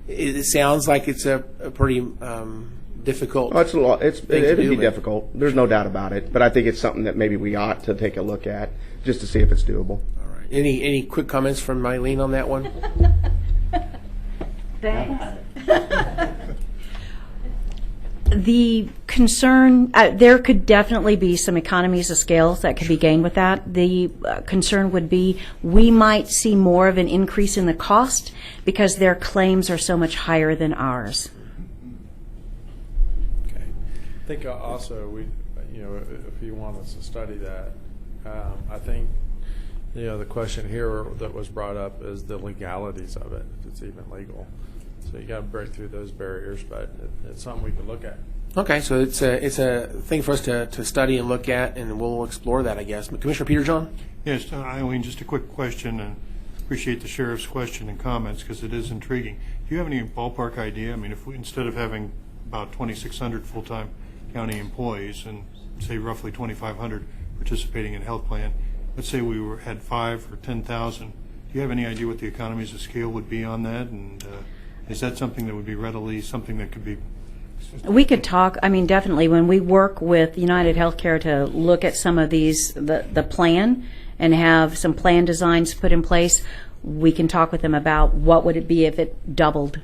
it sounds like it's a pretty difficult. Oh, it's a lot. It'd be difficult. There's no doubt about it. But I think it's something that maybe we ought to take a look at just to see if it's doable. All right. Any quick comments from Eileen on that one? Thanks. The concern, there could definitely be some economies of scale that could be gained with that. The concern would be we might see more of an increase in the cost because their claims are so much higher than ours. Okay. I think also if you want us to study that, I think the question here that was brought up is the legalities of it, if it's even legal. So you got to break through those barriers, but it's something we can look at. Okay, so it's a thing for us to study and look at, and we'll explore that, I guess. Commissioner Peterjohn? Yes, Eileen, just a quick question, and appreciate the sheriff's question and comments because it is intriguing. Do you have any ballpark idea? I mean, if we, instead of having about 2,600 full-time county employees and say roughly 2,500 participating in health plan, let's say we had 5 or 10,000. Do you have any idea what the economies of scale would be on that? And is that something that would be readily something that could be? We could talk, definitely when we work with United Healthcare to look at some of these, the plan and have some plan designs put in place, we can talk with them about what would it be if it doubled.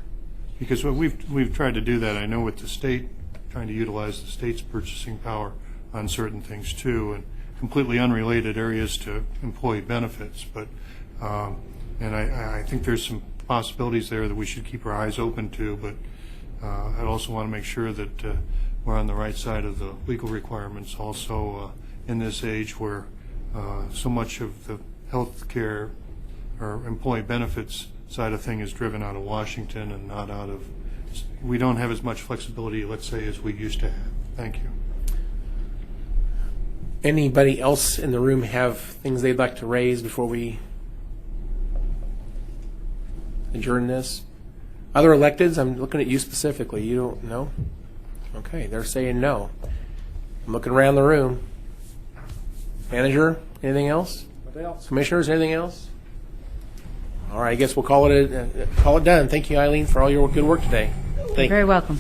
Because we've tried to do that. I know with the state, trying to utilize the state's purchasing power on certain things too, and completely unrelated areas to employee benefits. But and I think there's some possibilities there that we should keep our eyes open to, but I also want to make sure that we're on the right side of the legal requirements also in this age where so much of the health care or employee benefits side of thing is driven out of Washington and not out of, we don't have as much flexibility, let's say, as we used to have. Thank you. Anybody else in the room have things they'd like to raise before we adjourn this? Other electeds? I'm looking at you specifically. You don't know? Okay, they're saying no. I'm looking around the room. Manager, anything else? What else? Commissioners, anything else? All right, I guess we'll call it done. Thank you, Eileen, for all your good work today. You're very welcome.